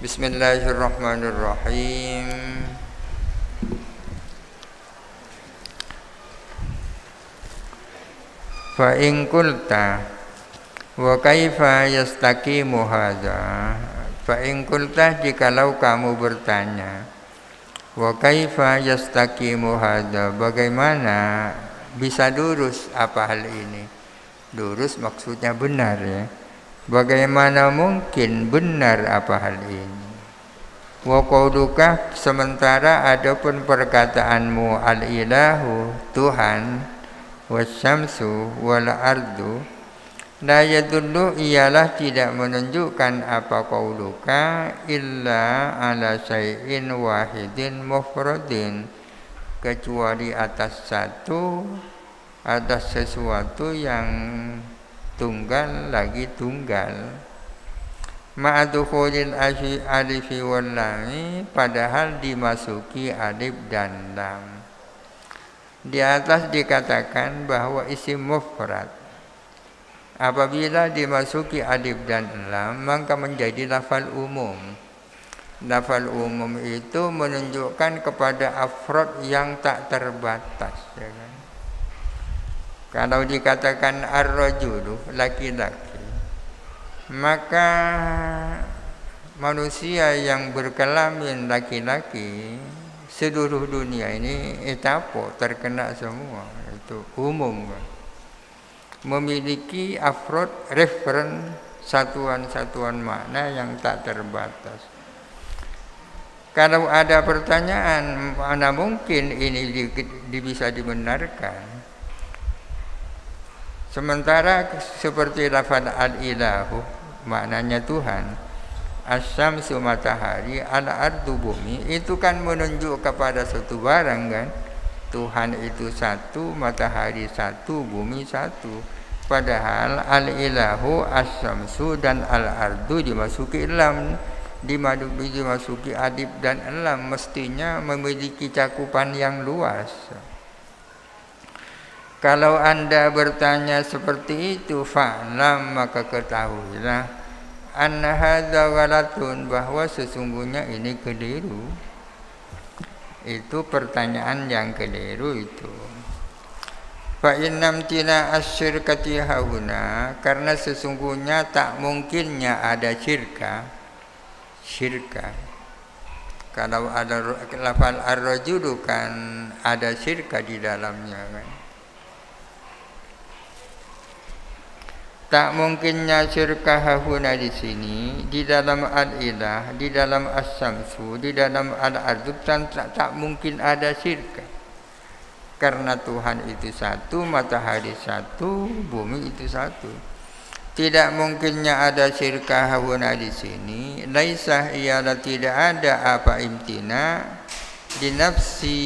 Bismillahirrahmanirrahim. Fa in qulta wa kaifa yastaqimu hadza. Fa in qulta, jikalau kamu bertanya, wa kaifa yastaqimu hadza, bagaimana bisa lurus apa hal ini? Lurus maksudnya benar ya. Bagaimana mungkin benar apa hal ini? Wa qauluka, sementara adapun perkataanmu al-ilahu Tuhan, wasyamsu wal ardu, la yadullu, ialah tidak menunjukkan apa qauluka illa ala syai'in wahidin mufradin, kecuali atas sesuatu yang tunggal lagi tunggal. Ma'adukhulil alifi wal lami, padahal dimasuki alif dan lam. Di atas dikatakan bahwa isim mufrad apabila dimasuki alif dan lam maka menjadi lafal umum. Lafal umum itu menunjukkan kepada afrod yang tak terbatas, ya kan? Kalau dikatakan ar-rajulu, laki-laki, maka manusia yang berkelamin laki-laki seluruh dunia ini terkena semua, itu umum, memiliki afrod referen, satuan-satuan makna yang tak terbatas. Kalau ada pertanyaan mana mungkin ini bisa dibenarkan, sementara seperti lafaz al-ilahu maknanya Tuhan, Asyamsu matahari, al-ardu bumi, itu kan menunjuk kepada satu barang kan. Tuhan itu satu, matahari satu, bumi satu. Padahal al-ilahu, asyamsu dan al-ardu dimasuki lam, dimasuki alif dan lam, mestinya memiliki cakupan yang luas. Kalau Anda bertanya seperti itu, fa'lam, maka ketahuilah anna hadza ghalatun, bahwa sesungguhnya ini keliru. Itu pertanyaan yang keliru itu. Fa innam tina asyirkati hauna, karena sesungguhnya tak mungkinnya ada syirka. Kalau ada lafal ar-rajulu kan ada syirka di dalamnya kan. Tak mungkinnya syirka hahuna di sini, di dalam al-ilah, di dalam as-samsu, di dalam al-ardu, tak mungkin ada syirka. Karena Tuhan itu satu, matahari satu, bumi itu satu. Tidak mungkinnya ada syirka hahuna di sini. Laisah, ialah tidak ada apa imtina di nafsi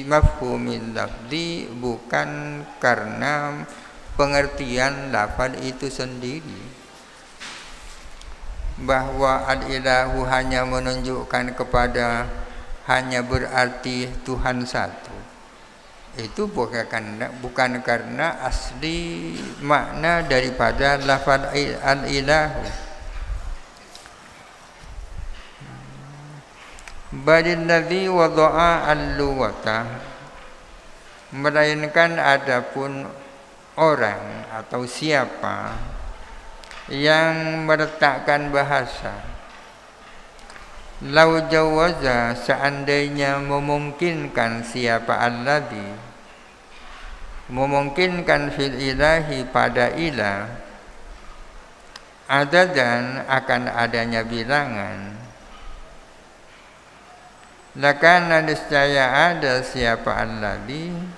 mafhumil lafzi, bukan karena pengertian lafaz itu sendiri, bahwa al-ilahu hanya menunjukkan kepada, hanya berarti Tuhan satu. Itu bukan karena asli makna daripada lafaz al-ilahu. Balil ladzi wada'a al-luwata, melainkan adapun orang atau siapa yang meletakkan bahasa. Lau jawaza, seandainya memungkinkan, siapa alladhi, memungkinkan fil ilahi pada ilah, adadan, akan adanya bilangan, lakana, niscaya ada siapa alladhi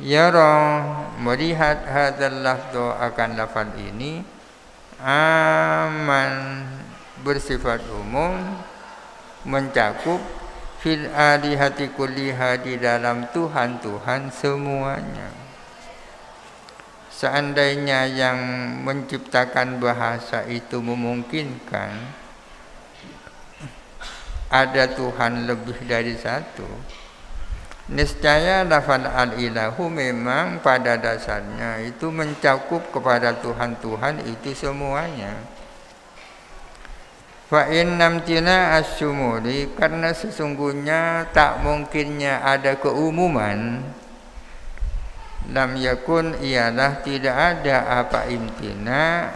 yara, melihat hadzal lafdhu, akan lafal ini, aman, bersifat umum, mencakup fil alihati kulliha, di dalam Tuhan-Tuhan semuanya. Seandainya yang menciptakan bahasa itu memungkinkan ada Tuhan lebih dari satu, niscaya lafal al-ilahu memang pada dasarnya itu mencakup kepada Tuhan-Tuhan itu semuanya. Fa innam tina as-sumuli, karena sesungguhnya tak mungkinnya ada keumuman. Lam yakun ialah tidak ada apa imtina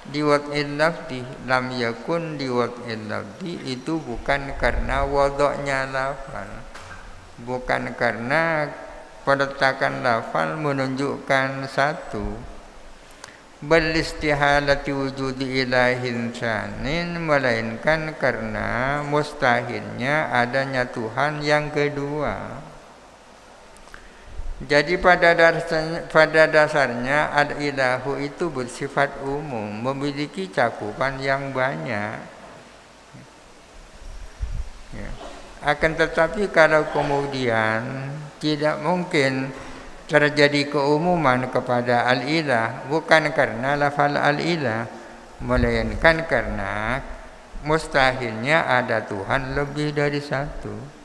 di wad'il lafzi. Lam yakun di wad'il lafzi itu bukan karena wadoknya lafal, bukan karena peletakan lafal menunjukkan satu. Bal istihalati wujudi ilahin sanin, melainkan karena mustahilnya adanya Tuhan yang kedua. Jadi pada dasarnya al-ilahu itu bersifat umum, memiliki cakupan yang banyak. Ya. Akan tetapi kalau kemudian tidak mungkin terjadi keumuman kepada al-ilah, bukan karena lafal al-ilah, melainkan karena mustahilnya ada Tuhan lebih dari satu.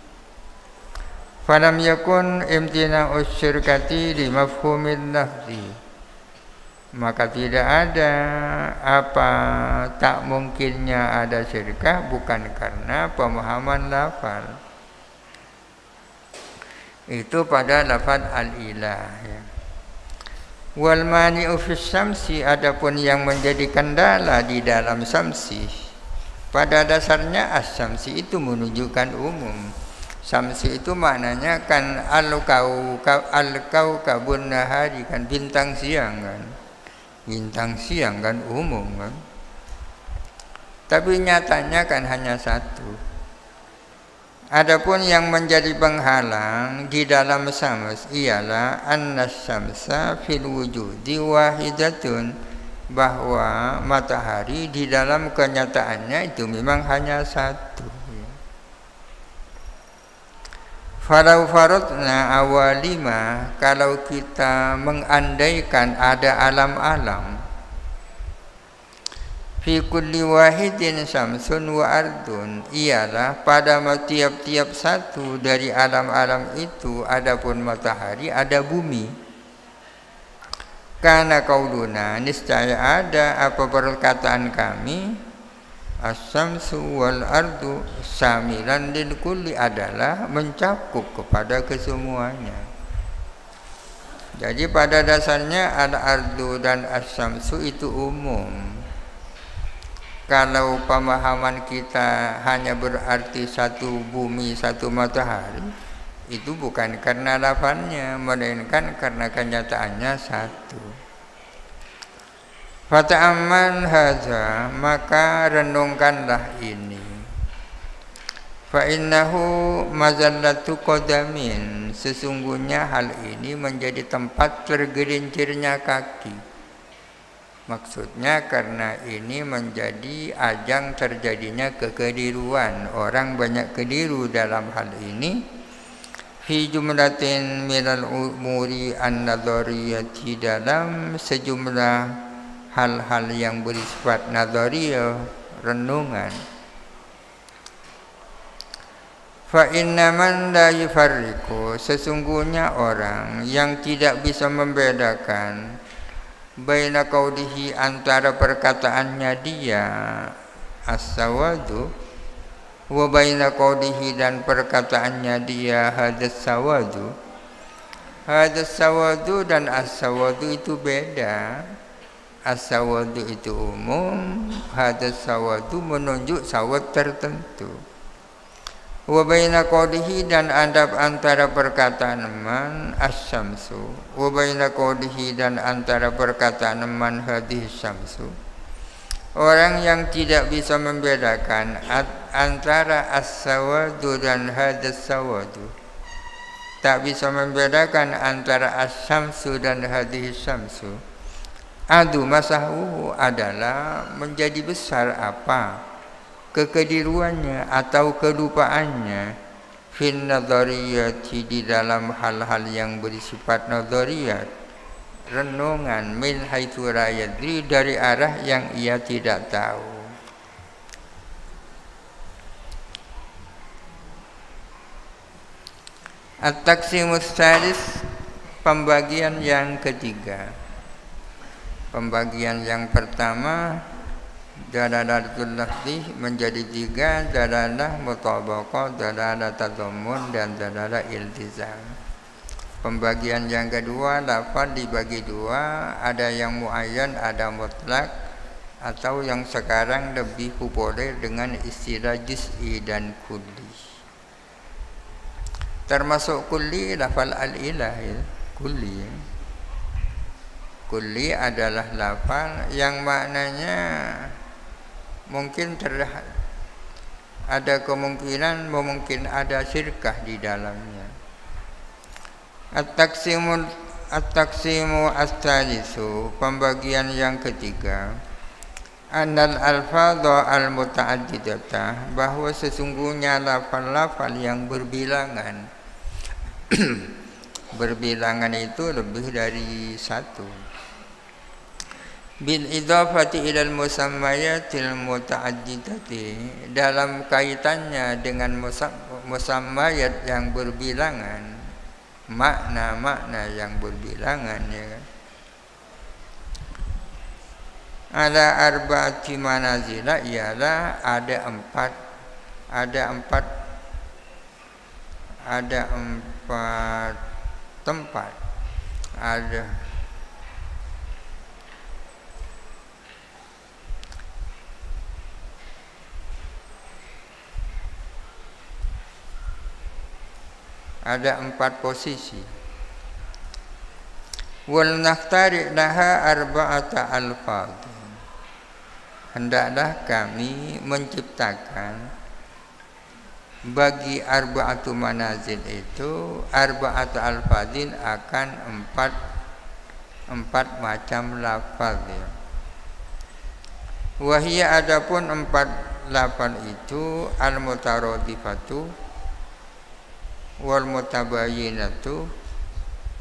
Falam yakun imtina'us syirkati li mafhumil lafzi, maka tidak ada apa tak mungkinnya ada syirkah bukan karena pemahaman lafal. Itu pada lafaz al-ilah, ya. Wal mani'u fis samsi, adapun yang menjadi kendala di dalam samsi, pada dasarnya as-samsi itu menunjukkan umum. Samsi itu maknanya kan al-kaukabun nahari, kan bintang siang kan. Bintang siang kan umum kan. Tapi nyatanya kan hanya satu. Adapun yang menjadi penghalang di dalam syams ialah annas syamsa fil wujudi wahidatun, bahwa matahari di dalam kenyataannya itu memang hanya satu. Falau faradna awalima, kalau kita mengandaikan ada alam-alam, fi kulli wahidin samsun wa ardun, ialah pada tiap-tiap satu dari alam-alam itu adapun matahari, ada bumi. Karena qauluna, niscaya ada apa perkataan kami, as-samsu wal ardu samilan lil kulli, adalah mencakup kepada kesemuanya. Jadi pada dasarnya al-ardu dan as-samsu itu umum. Kalau pemahaman kita hanya berarti satu bumi, satu matahari, itu bukan karena lafalnya, melainkan karena kenyataannya satu. Fata'amman hadza, maka renungkanlah ini. Fa innahu mazallatu qadamin, sesungguhnya hal ini menjadi tempat tergelincirnya kaki. Maksudnya karena ini menjadi ajang terjadinya kekeliruan. Orang banyak keliru dalam hal ini. Fi jumlatin minal umuri an-nadhariyati, dalam sejumlah hal-hal yang bersifat nadhariyah, renungan. Fa inna man la yufarriqu, sesungguhnya orang yang tidak bisa membedakan baina qaulihi, antara perkataannya dia as-sawadu, wa baina qaulihi, dan perkataannya dia hadas sawadu. Hadas sawadu dan as-sawadu itu beda. As-sawadu itu umum, hadas sawadu menunjuk sawad tertentu. Wa baina qaulihi, dan adab antara perkataan man as-syamsu, wa baina qaulihi, dan antara perkataan man hadhihi syamsu. Orang yang tidak bisa membedakan antara as-sawadu dan hadas sawadu, tak bisa membedakan antara as-syamsu dan hadhihi syamsu, adu masahu, adalah menjadi besar apa kekeliruannya atau kelupaannya, fin nadhariyati, di dalam hal-hal yang bersifat nadhariyat, renungan, min haitsu la yadri, dari arah yang ia tidak tahu. At-taqsimus tsalis, pembagian yang ketiga. Pembagian yang pertama Dalalatul lafzi menjadi 3, dalalah mutabaqah, dalalah tadammun, dan dalalah iltizam. Pembagian yang kedua, lafaz dibagi 2, ada yang muayyan, ada mutlak, atau yang sekarang lebih populer dengan istilah juz'i dan kulli. Termasuk kulli lafaz al-ilah, kulli. Kulli adalah lafaz yang maknanya mungkin ada kemungkinan mungkin ada syirkah di dalamnya. At-taqsimu as-salisu, pembagian yang ketiga, annal alfadha al-muta'addidata, bahwa sesungguhnya lafal-lafal yang berbilangan berbilangan itu lebih dari 1. Bil idhafati ilal musammayatil muta'addidati, dalam kaitannya dengan musammayat yang berbilangan, makna-makna yang berbilangan, ya kan? Ala arba'ati manazila, ialah ada empat tempat. Ada 4 posisi. Wal nakhtari laha arba'ata alfaz, hendaklah kami menciptakan bagi arba'atu manazil itu arba'atu alfazin, akan empat macam lafaz, ya. Wahia, adapun 4 lafaz itu al-mutaradifatu wal mutabayyinatu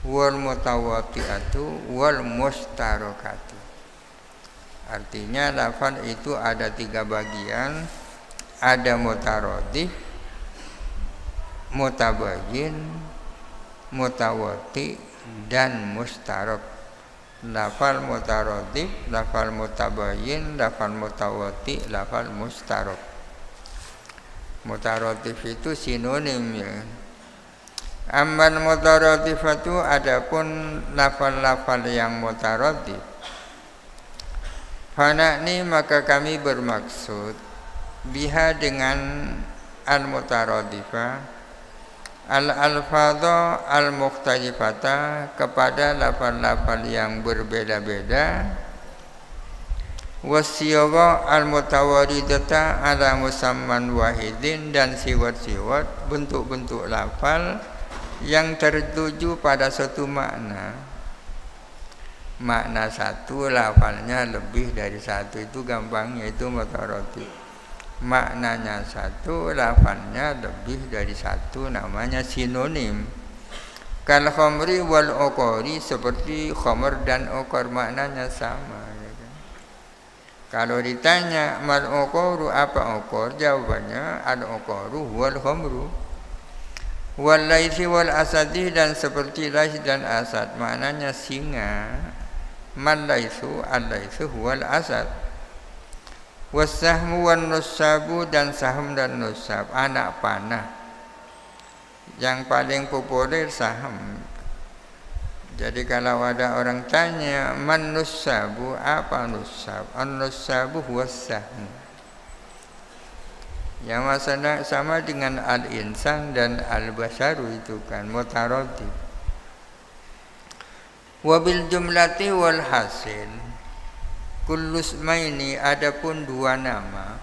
wal mutawati'atu wal mustarakatu. Artinya lafaz itu ada 3 bagian, ada mutaradif, mutabayyin, mutawati, dan mustarak. Lafaz mutaradif, lafaz mutabayyin, lafaz mutawati, lafaz mustarak. Mutaradif itu sinonim, ya. Amman mutaradifatu, adapun lafal-lafal yang mutaradif, fana'ni, maka kami bermaksud biha, dengan al-mutaradifah, al-alfadha al-mukhtalifata, kepada lafal-lafal yang berbeda-beda, wasyagha al-mutawaridata ala musamman wahidin, dan siwat-siwat bentuk-bentuk lafal yang tertuju pada satu makna. Makna satu, lafalnya lebih dari 1, itu gampangnya, itu mutaradif. Maknanya 1, lafalnya lebih dari 1, namanya sinonim. Kal khamri wal uqari, seperti khamr dan uqar, maknanya sama, ya kan? Kalau ditanya mal uqaru, apa uqar, jawabannya al uqaru wal khamru. Wal laisi wal asadi, dan seperti lais dan asad, maknanya singa. Mal laisu, al laisu wal asad. Wasahmu wan nusabu, dan saham dan nusab, anak panah. Yang paling populer saham. Jadi kalau ada orang tanya man nusabu, apa nusab, an nusabu huwas sahmu. Yang masalah sama dengan al-insan dan al-basharu, itu kan mutaradif. Wabil jumlati wal hasil kullu ismaini, adapun 2 nama,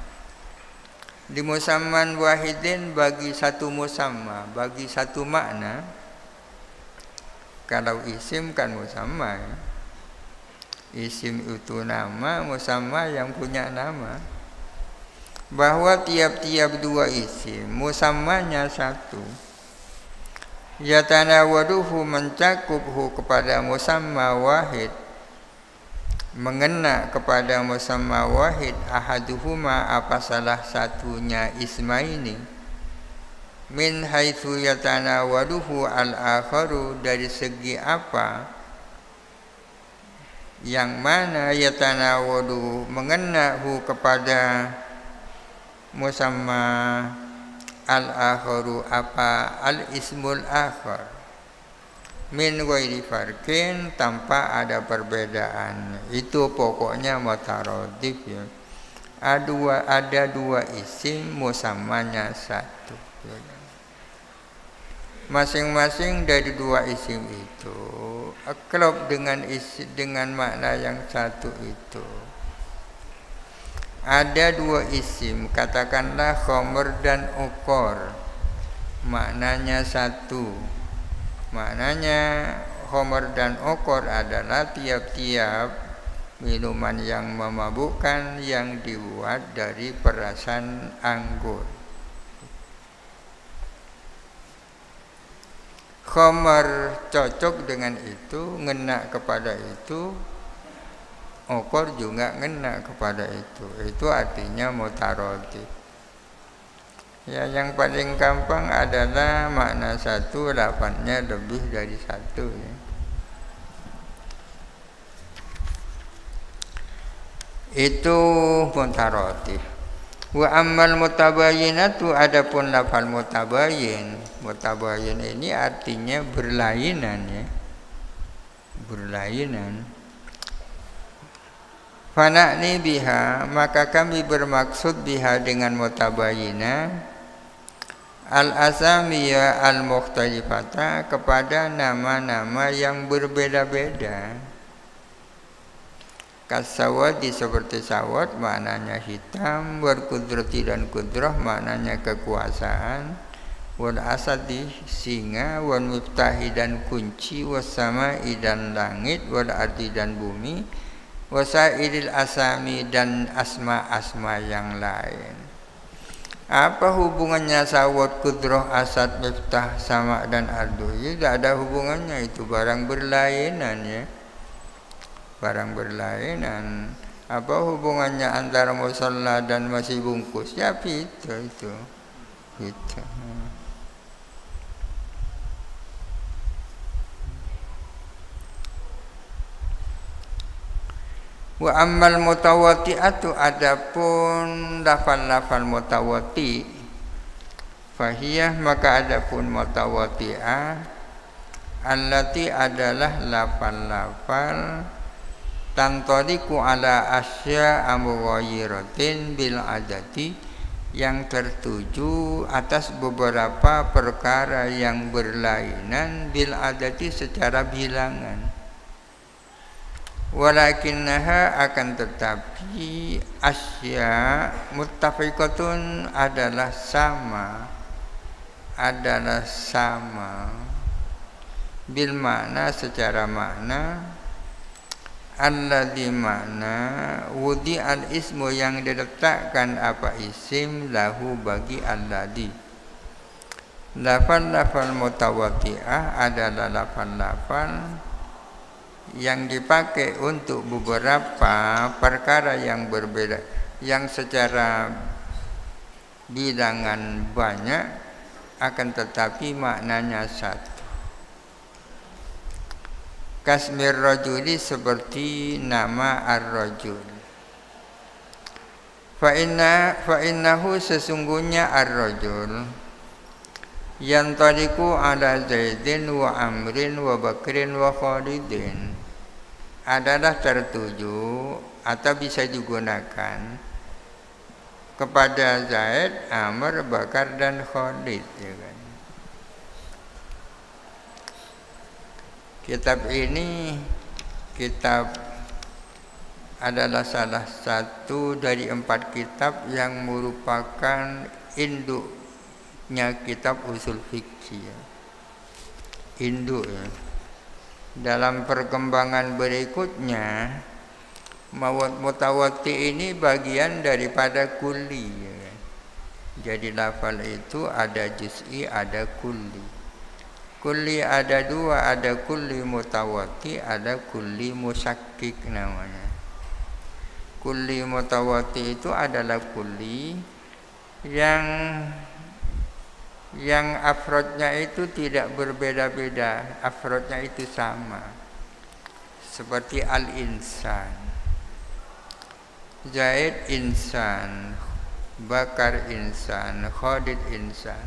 di musamman wahidin, bagi 1 musamma, bagi 1 makna. Kalau isim kan musamma, ya. Isim itu nama, musamma yang punya nama. Bahwa tiap-tiap 2 isim musammanya 1, yatanawaduhu, mencakuphu kepada musamma wahid, mengena kepada musamma wahid, ahaduhuma, apa salah satunya ismaini, min haitsu yatanawaduhu al-akharu, dari segi apa yang mana yatanawadu mengenahu kepada musamma al-akharu apa al-ismul akhar min ghairi farqin tanpa ada perbedaan. Itu pokoknya mutaradif ya. Ada dua isim musammanya satu. Masing-masing dari dua isim itu akrab dengan makna yang satu itu. Ada dua isim, katakanlah khamr dan ukor, maknanya satu. Maknanya khamr dan ukor adalah tiap-tiap minuman yang memabukkan yang dibuat dari perasan anggur. Khamr cocok dengan itu, ngena kepada itu. Ukor juga ngena kepada itu. Itu artinya mutaradif. Ya, yang paling gampang adalah makna satu, lafadznya lebih dari satu ya. Itu mutaradif. Wa ammal mutabayyinatu, adapun lafal mutabayyin. Mutabayyin ini artinya berlainan ya. Berlainan. Fana'ni biha, maka kami bermaksud biha dengan mutabayyinah al-asamiyah al-mukhtalifata, kepada nama-nama yang berbeda-beda. Kasawadi, seperti sawat maknanya hitam, wal kudrati dan kudrah maknanya kekuasaan, wal asadi singa, wal miftahi dan kunci, was samai dan langit, wal ardi dan bumi, wasairil asami dan asma-asma yang lain. Apa hubungannya sawat, kudrah, asad, miftah, sama dan ardu? Tidak ada hubungannya, itu barang berlainan ya. Barang berlainan. Apa hubungannya antara musalla dan masih bungkus? Ya itu. Wa ammal mutawati'atu, adapun lafal-lafal mutawati, fahiyah, maka adapun mutawati'ah, allati adalah lafal-lafal tantadiku ala asya amghayiratin bil adati, yang tertuju atas beberapa perkara yang berlainan bil adati secara bilangan. Walakinnaha, akan tetapi asya muttafiqatun adalah sama bil makna, secara makna, alladzi makna wudi al ismu, yang diletakkan apa isim lahu bagi alladzi. Lafal-lafal mutawati'ah adalah lafal-lafal yang dipakai untuk beberapa perkara yang berbeda, yang secara bilangan banyak, akan tetapi maknanya satu. Kasmir rajuli, seperti nama ar-rajul. Fa innahu, sesungguhnya ar-rajul yantaliku ala Zaidin wa Amrin wa Bakrin wa Khalidin, adalah tertuju atau bisa digunakan kepada Zaid, Amr, Bakar dan Khalid ya kan. Kitab ini adalah salah satu dari 4 kitab yang merupakan induknya kitab usul fikih ya. Induk ya. Dalam perkembangan berikutnya, mutawati ini bagian daripada kulli ya. Jadi lafal itu ada juz'i, ada kulli. Kulli ada 2, ada kulli mutawati, ada kulli musakkik namanya. Kulli mutawati itu adalah kulli yang afrodnya itu tidak berbeda-beda, afrodnya itu sama seperti al-insan. Zaid insan, Bakar insan, Khalid insan.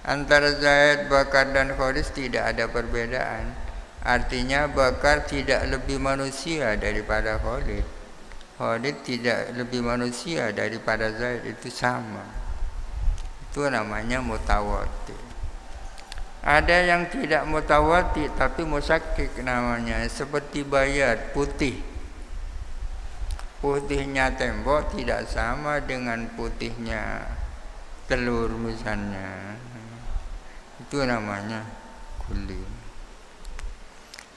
Antara Zaid, Bakar dan Khalid tidak ada perbedaan. Artinya Bakar tidak lebih manusia daripada Khalid. Khalid tidak lebih manusia daripada Zaid, itu sama. Itu namanya mutawatir. Ada yang tidak mutawatir tapi musakkik namanya, seperti bayat putih. Putihnya tembok tidak sama dengan putihnya telur misalnya. Itu namanya kulli.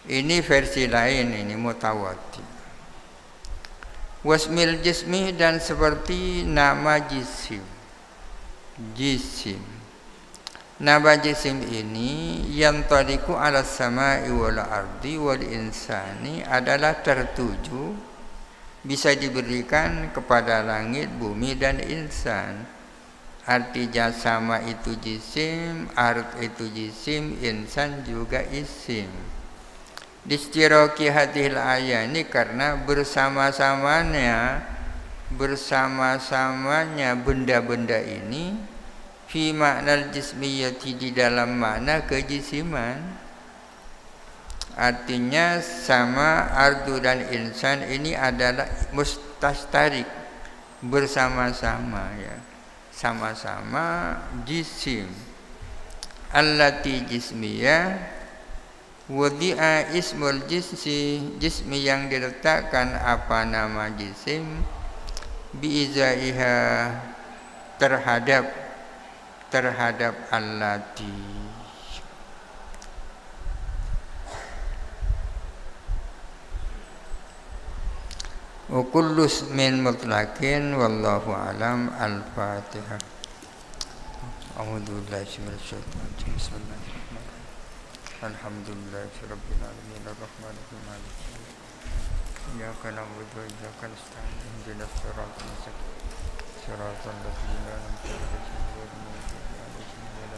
Ini versi lain, ini mutawatir. Wasmil jismi, dan seperti nama jisim. Jisim. Nama jisim ini yang tadiku ala sama'i wal ardi wal insani adalah tertuju, bisa diberikan kepada langit, bumi, dan insan. Artinya sama itu jisim, ard itu jisim, insan juga isim. Distiraki hadhil ayat ini karena bersamanya benda-benda ini fi makna jismiyati, di dalam makna kejisiman. Artinya sama ardu dan insan ini adalah mustastarik, bersama-sama ya, sama-sama jisim. Allati jismiyah wadi'a ismul jismi yang diletakkan apa nama jisim biizaiha terhadap allati. Wa kullu ismin mutlaqin wallahu alam. Al-Fatihah. A'udzu billahi minasyaitonir rajim. Bismillahirrahmanirrahim. Alhamdulillahirabbil alamin arrahmanir rahim maliki yaumiddin. Iyyaka na'budu wa iyyaka nasta'in. Ihdinas siratal mustaqim. Siratal ladzina an'amta 'alaihim